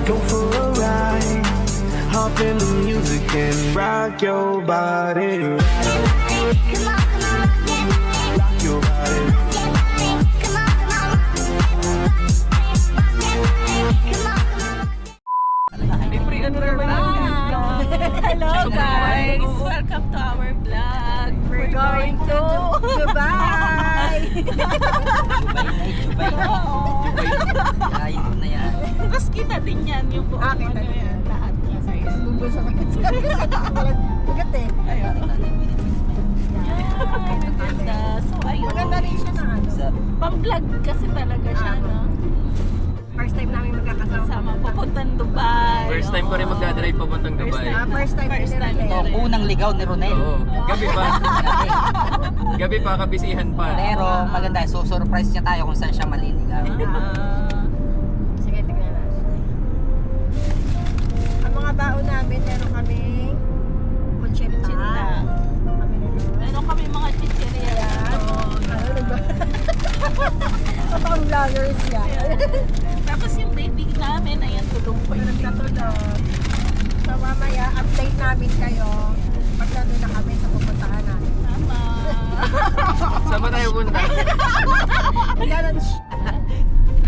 Go for a ride, hop in the music and rock your body. Rock your body. Hello guys! Welcome to our vlog. We're going to Dubai! Ayun na yan. Tapos kita din yan yung buong ano yan. Lahat niya sa'yo. Bubuso ka Bugat eh. Ayun. Yan, maganda. So ayun. Maganda rin siya na ano. Pang-vlog kasi talaga siya, no? First time namin magkakasama. Sama papuntang Dubai. First time ko rin magdadrive papuntang Dubai. First time First time. ni Rodel. Unang ligaw ni Ronel. Oo. Gabi pa. Gabi pa, kabisihan pa. Pero maganda, so surprise niya tayo kung saan siya maliligaw. Sige, tignan natin. Ang mga baon namin, meron kaming kutsenta. Kutsenta. Kami na doon. Meron kami mga chichirya. Ano, totoong vloggers yan. Tapos yung baby namin, ayan, tulong pa yun. Nagkatulog. So mamaya, update namin kayo pag nandun na kami sa pupuntahan namin. Tama. Saan ba tayo punta? Ganun siya.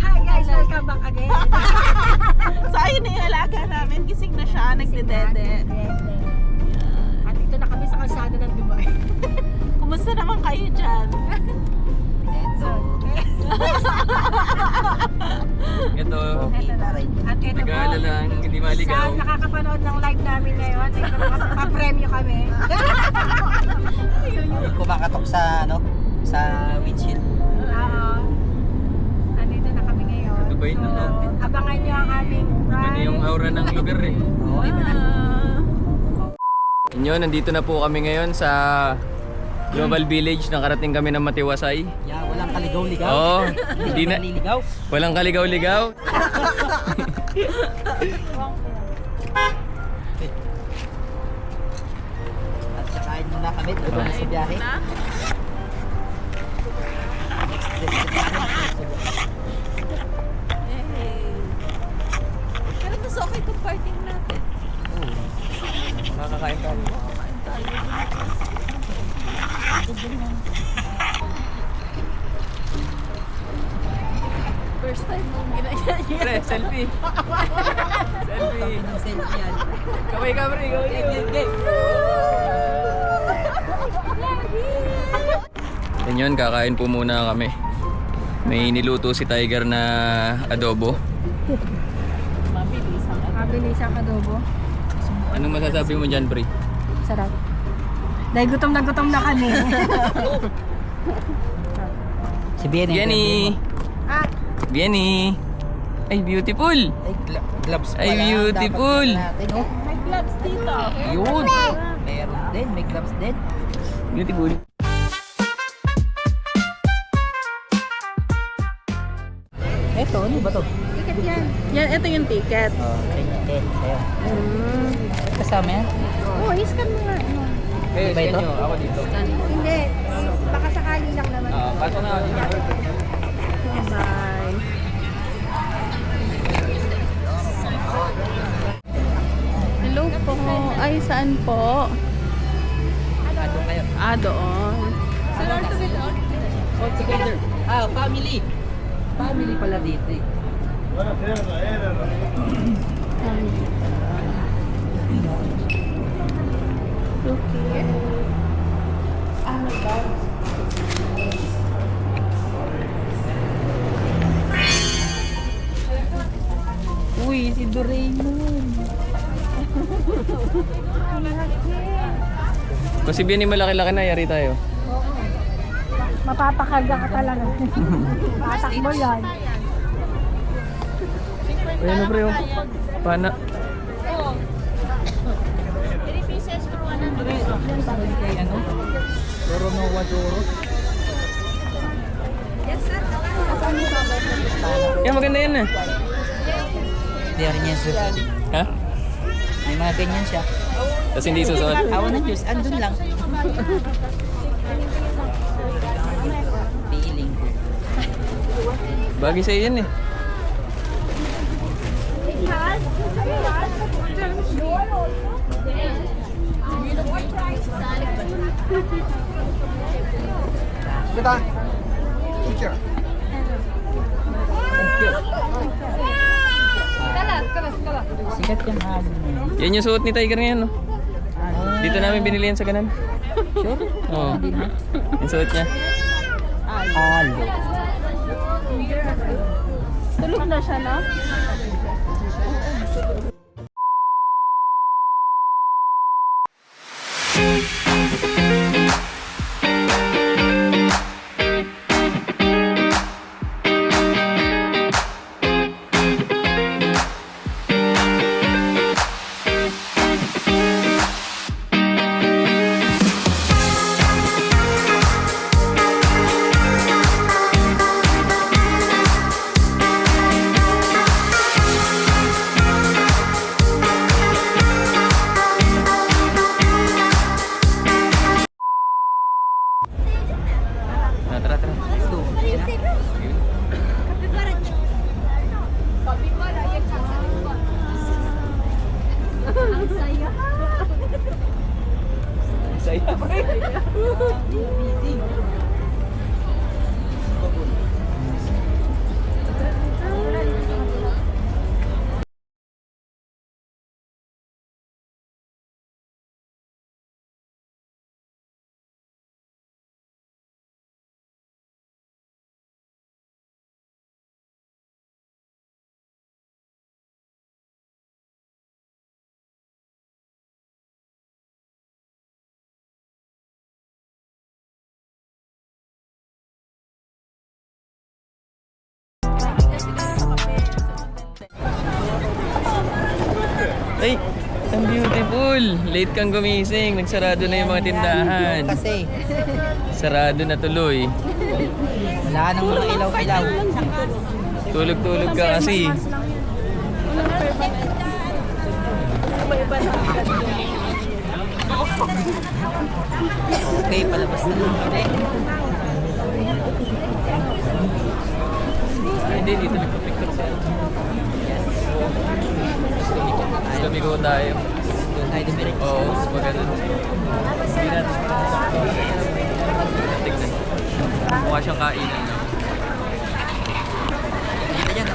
Hi guys, welcome back again. So ayun na yung alaga namin. Gising na siya, nagdedede. At dito na kami sa kalsada ng Dubai. Kumusta naman kayo dyan? Ito, At ito po, nag-aalala ang hindi maligaw. sa nakakapanood ng live namin ngayon, ay pa-premyo kami. Kumakatok sa ano, sa windshield. Oo. Andito na kami ngayon. Dubai na to. Abangan nyo ang aming Iba na yung aura ng lugar eh. Oo, iba na. Inyo, nandito na po kami ngayon sa Global Village. Nakarating kami ng Matiwasay. Yeah, walang kaligaw-ligaw. Oo, hindi na. Maliligaw. Walang kaligaw-ligaw. At sakain muna kami. Doon na sa biyahe. Next destination. Pero mas okay itong parting natin. Makakain tayo. First time mong ginagawa niya. Pre, selfie. Selfie. Selfie yan. Kaway ka, pre. Kaway ka. Yan yun, kakain po muna kami. May niluto si Tiger na adobo. Mabilis ang Mabilis ang adobo. Anong masasabi mo dyan, pre? Sarap. Dahil gutom na kami. Si Bienny. Bienny! Ah, Bienny! Ay, beautiful! Ay, gloves pala. Ay, beautiful. Dapat natin, oh. may gloves dito. Yun. Meron din. May gloves din. Beautiful. Eto, ano ba to? ticket yan. Yan, ito yung ticket. Oh, okay. Sa'yo. Kasama yan? Oo, iscan mo nga. Ano. Eh, Iba ito? nyo, ako dito. Hindi. Baka sakali lang naman. Pato na ako dito. Bye. Hello po. Ay, saan po? Doon kayo. Doon. All together. Family. Family pala dito eh. Okay. Uy, si Doraemon. Kung si Bienny malaki-laki na, yari tayo. Mapapakarga ka talaga. Patakbo yan. Ayan na, pre. Oh. Pana. Kay ano? Doro no Wadoro. Yan, maganda yan ah. Hindi rin yan susunod. Ha? May mga ganyan siya. Tapos hindi susuot. Awa ng Diyos, andun lang. Feeling ko. Bagay sa'yo yan eh. Saan? Kita. Picture. Sikat yan Yan yung suot ni Tiger ngayon, no? Dito namin binili yan sa ganan. Sure? Oo. Yung suot niya. Halo. Tulog na siya, no? Tara, tara. Saya. Ay, ang beautiful. Late kang gumising. Nagsarado na yung mga tindahan. Kasi Sarado na tuloy. wala nang mga ilaw-ilaw. Tulog-tulog ka kasi. Okay, palabas na lang kami. Ay, hindi, dito nagpa-picture siya. Lumigo tayo. Doon tayo dumirik. Oo, mas maganda. Hindi natin. Tignan. Mukha siyang kainan. No? Ayan,